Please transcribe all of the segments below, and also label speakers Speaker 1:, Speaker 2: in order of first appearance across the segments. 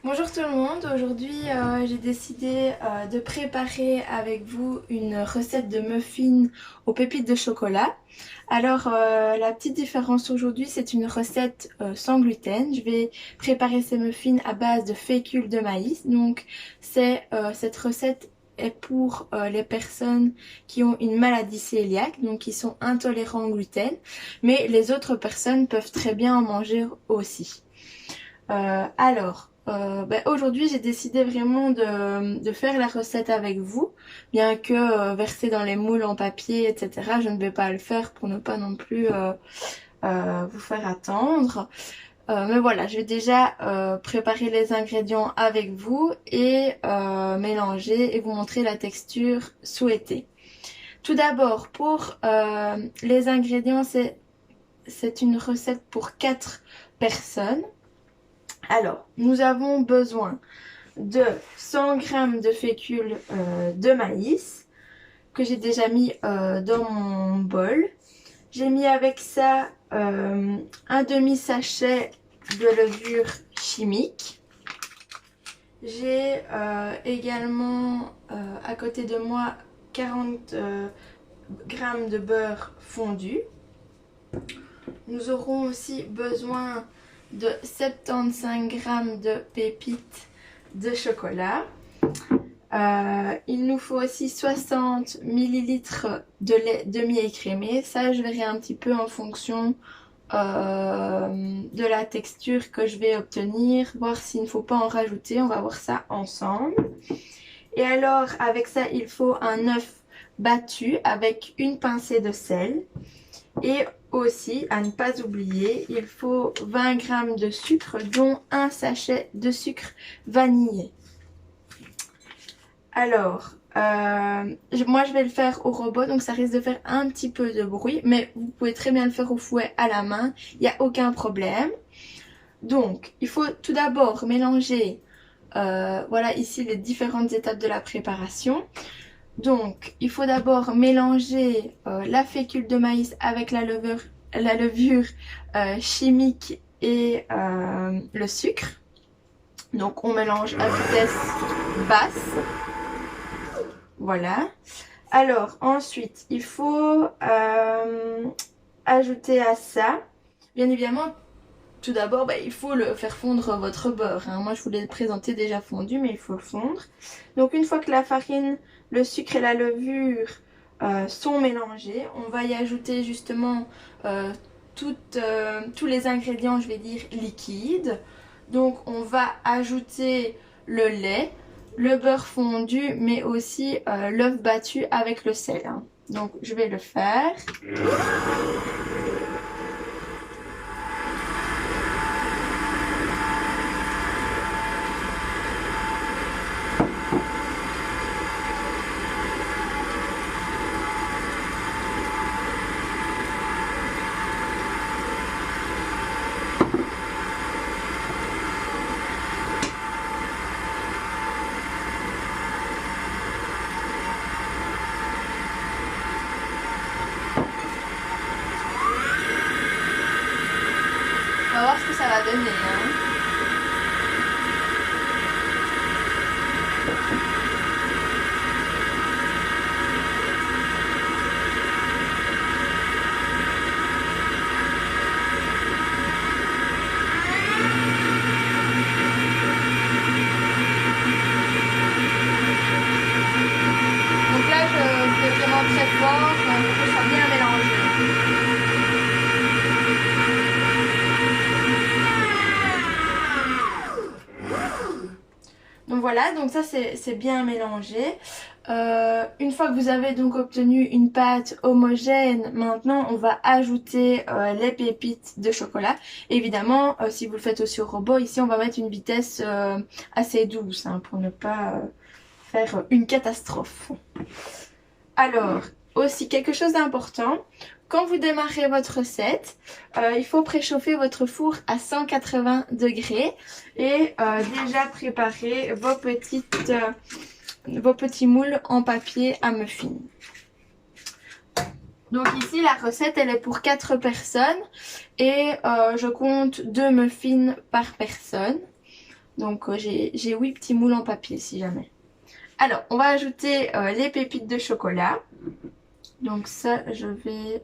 Speaker 1: Bonjour tout le monde, aujourd'hui j'ai décidé de préparer avec vous une recette de muffins aux pépites de chocolat. Alors la petite différence aujourd'hui, c'est une recette sans gluten. Je vais préparer ces muffins à base de fécule de maïs. Donc cette recette est pour les personnes qui ont une maladie cœliaque, donc qui sont intolérants au gluten, mais les autres personnes peuvent très bien en manger aussi. Aujourd'hui j'ai décidé vraiment de faire la recette avec vous, bien que verser dans les moules en papier, etc. Je ne vais pas le faire pour ne pas non plus vous faire attendre. Mais voilà, je vais déjà préparer les ingrédients avec vous et mélanger et vous montrer la texture souhaitée. Tout d'abord, pour les ingrédients, c'est une recette pour 4 personnes. Alors, nous avons besoin de 100 g de fécule de maïs que j'ai déjà mis dans mon bol. J'ai mis avec ça un demi-sachet de levure chimique. J'ai également à côté de moi 40 g de beurre fondu. Nous aurons aussi besoin de 75 g de pépites de chocolat. Il nous faut aussi 60 ml de lait demi-écrémé. Ça, je verrai un petit peu en fonction de la texture que je vais obtenir, voir s'il ne faut pas en rajouter. On va voir ça ensemble. Et alors, avec ça, il faut un œuf battu avec une pincée de sel. Et aussi, à ne pas oublier, il faut 20 g de sucre, dont un sachet de sucre vanillé. Alors, moi je vais le faire au robot, donc ça risque de faire un petit peu de bruit, mais vous pouvez très bien le faire au fouet à la main, il n'y a aucun problème. Donc, il faut tout d'abord mélanger, voilà ici les différentes étapes de la préparation. Donc, il faut d'abord mélanger la fécule de maïs avec la levure chimique et le sucre. Donc, on mélange à vitesse basse. Voilà. Alors, ensuite, il faut ajouter à ça, bien évidemment, tout d'abord, il faut le faire fondre votre beurre. Moi, je vous l'ai présenté déjà fondu, mais il faut le fondre. Donc, une fois que la farine, le sucre et la levure sont mélangés, on va y ajouter justement tous les ingrédients, je vais dire, liquides. Donc, on va ajouter le lait, le beurre fondu, mais aussi l'œuf battu avec le sel. Donc, je vais le faire. On va voir ce que ça va donner. Donc là, je fais vraiment très fort pour que ça soit bien mélangé. Donc voilà, donc ça c'est bien mélangé. Une fois que vous avez donc obtenu une pâte homogène, maintenant on va ajouter les pépites de chocolat. Évidemment, si vous le faites aussi au robot, ici on va mettre une vitesse assez douce pour ne pas faire une catastrophe. Alors, aussi quelque chose d'important, quand vous démarrez votre recette, il faut préchauffer votre four à 180 degrés et déjà préparer vos petits moules en papier à muffins. Donc ici la recette elle est pour 4 personnes et je compte 2 muffins par personne. Donc j'ai 8 petits moules en papier si jamais. Alors, on va ajouter les pépites de chocolat. Donc ça, je vais...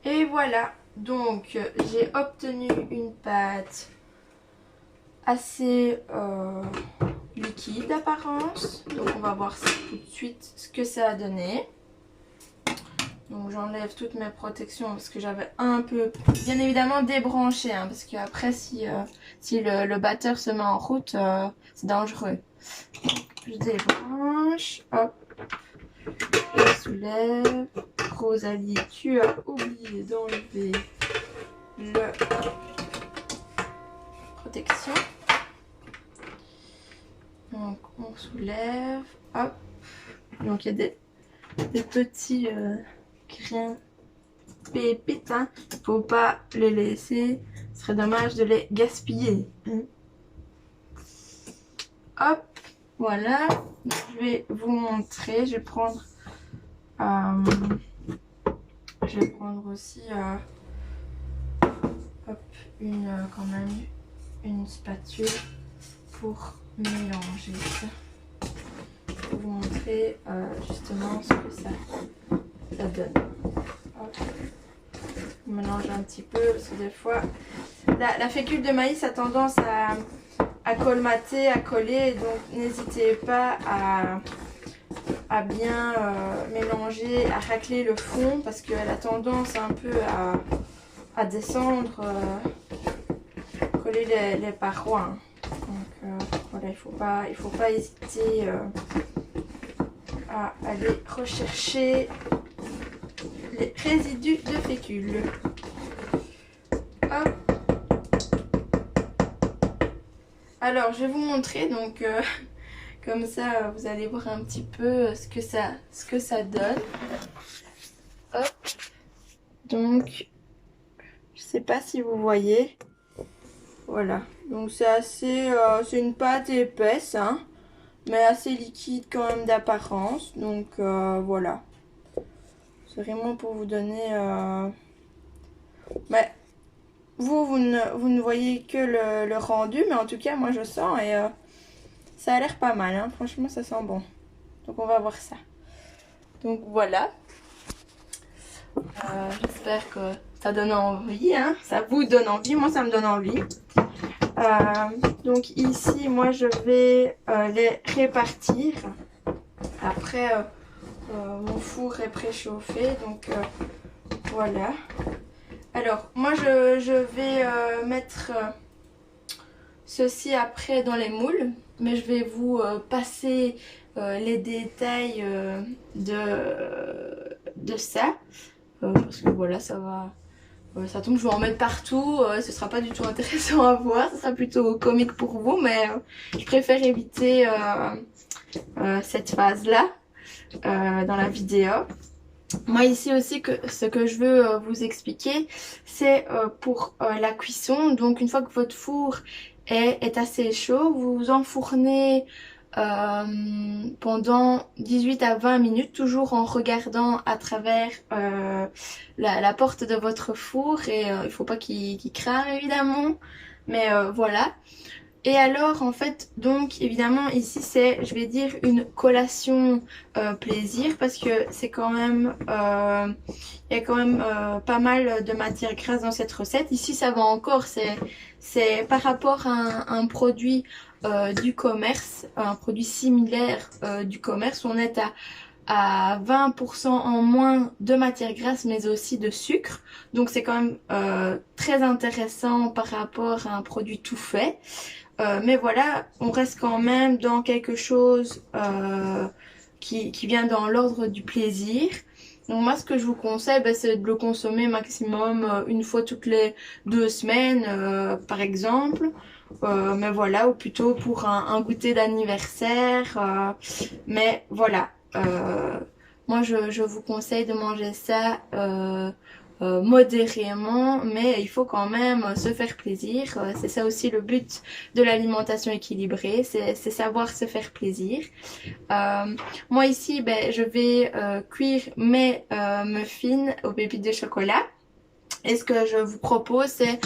Speaker 1: Et voilà, donc j'ai obtenu une pâte assez liquide d'apparence. Donc on va voir tout de suite ce que ça a donné. Donc j'enlève toutes mes protections parce que j'avais un peu, bien évidemment, débranché. Hein, parce qu'après si le batteur se met en route, c'est dangereux. Donc, je débranche, hop, je soulève. Rosalie, tu as oublié d'enlever le protection. Donc on soulève, hop. Donc il y a des petits grains pépites, hein. Faut pas les laisser, ce serait dommage de les gaspiller. Hop, voilà. Je vais vous montrer, je vais prendre aussi hop, quand même une spatule pour mélanger ça. Pour vous montrer justement ce que ça donne. Hop. On mélange un petit peu parce que des fois la fécule de maïs a tendance à colmater, à coller, donc n'hésitez pas à bien mélanger, à racler le fond parce qu'elle a tendance un peu à descendre, coller les parois. Donc voilà, il faut pas hésiter à aller rechercher les résidus de fécule. Hop. Alors je vais vous montrer, donc comme ça vous allez voir un petit peu ce que ça donne. Hop. Donc je sais pas si vous voyez. Voilà, donc c'est assez, c'est une pâte épaisse, hein, mais assez liquide quand même d'apparence. Donc voilà, c'est vraiment pour vous donner. Mais vous ne voyez que le rendu, mais en tout cas moi je sens et ça a l'air pas mal, hein. Franchement ça sent bon. Donc on va voir ça. Donc voilà. J'espère que ça donne envie, hein. Ça vous donne envie, moi ça me donne envie. Donc ici moi je vais les répartir. Après mon four est préchauffé, donc voilà. Alors moi je vais mettre ceci après dans les moules, mais je vais vous passer les détails de ça, parce que voilà, ça tombe, je vais en mettre partout, ce sera pas du tout intéressant à voir, ce sera plutôt comique pour vous, mais je préfère éviter cette phase là dans la vidéo. Moi ici aussi, ce que je veux vous expliquer, c'est pour la cuisson. Donc une fois que votre four est assez chaud, vous enfournez pendant 18 à 20 minutes, toujours en regardant à travers la porte de votre four, et il faut pas qu'il crame évidemment, mais voilà. Et alors en fait, donc évidemment ici c'est, je vais dire, une collation plaisir, parce que c'est quand même, il y a quand même pas mal de matière grasse dans cette recette. Ici ça va encore, c'est par rapport à un produit du commerce, un produit similaire du commerce, on est à 20% en moins de matière grasse, mais aussi de sucre. Donc c'est quand même très intéressant par rapport à un produit tout fait. Mais voilà, on reste quand même dans quelque chose qui vient dans l'ordre du plaisir. Donc moi ce que je vous conseille, c'est de le consommer maximum une fois toutes les 2 semaines par exemple. Mais voilà, ou plutôt pour un goûter d'anniversaire. Mais voilà, Moi, je vous conseille de manger ça modérément, mais il faut quand même se faire plaisir. C'est ça aussi le but de l'alimentation équilibrée, c'est savoir se faire plaisir. Euh, Moi ici, ben, je vais cuire mes muffins aux pépites de chocolat. Et ce que je vous propose, c'est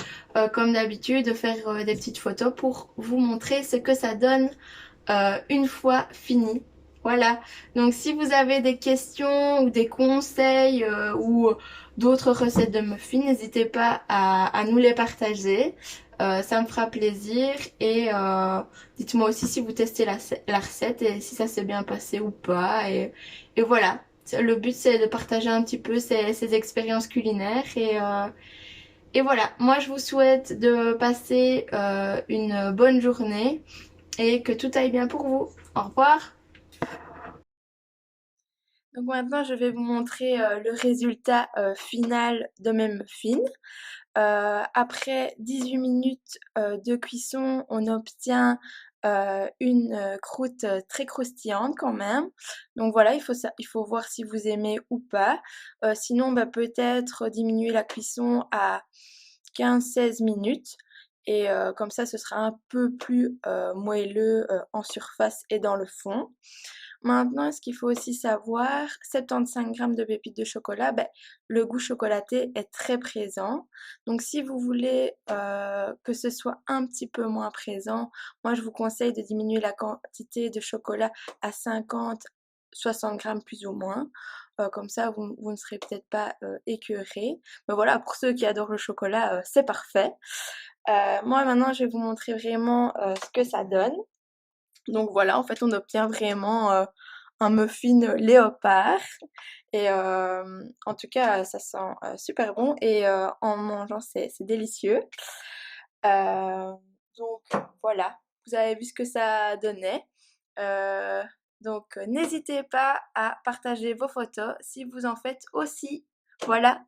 Speaker 1: comme d'habitude de faire des petites photos pour vous montrer ce que ça donne une fois fini. Voilà. Donc si vous avez des questions ou des conseils ou d'autres recettes de muffins, n'hésitez pas à nous les partager. Ça me fera plaisir et dites-moi aussi si vous testez la recette et si ça s'est bien passé ou pas. Et voilà. Le but c'est de partager un petit peu ces expériences culinaires et voilà. Moi je vous souhaite de passer une bonne journée et que tout aille bien pour vous. Au revoir. Donc maintenant, je vais vous montrer le résultat final de mes muffins. Après 18 minutes de cuisson, on obtient une croûte très croustillante quand même. Donc voilà, il faut voir si vous aimez ou pas. Sinon, bah, peut-être diminuer la cuisson à 15-16 minutes. Et comme ça, ce sera un peu plus moelleux en surface et dans le fond. Maintenant, ce qu'il faut aussi savoir, 75 grammes de pépites de chocolat, ben, le goût chocolaté est très présent. Donc, si vous voulez que ce soit un petit peu moins présent, moi, je vous conseille de diminuer la quantité de chocolat à 50-60 grammes plus ou moins. Comme ça, vous ne serez peut-être pas écœuré. Mais voilà, pour ceux qui adorent le chocolat, c'est parfait. Moi, maintenant, je vais vous montrer vraiment ce que ça donne. Donc voilà, en fait, on obtient vraiment un muffin léopard. Et en tout cas, ça sent super bon. Et en mangeant, c'est délicieux. Euh, donc voilà, vous avez vu ce que ça donnait. Euh, donc n'hésitez pas à partager vos photos si vous en faites aussi. Voilà.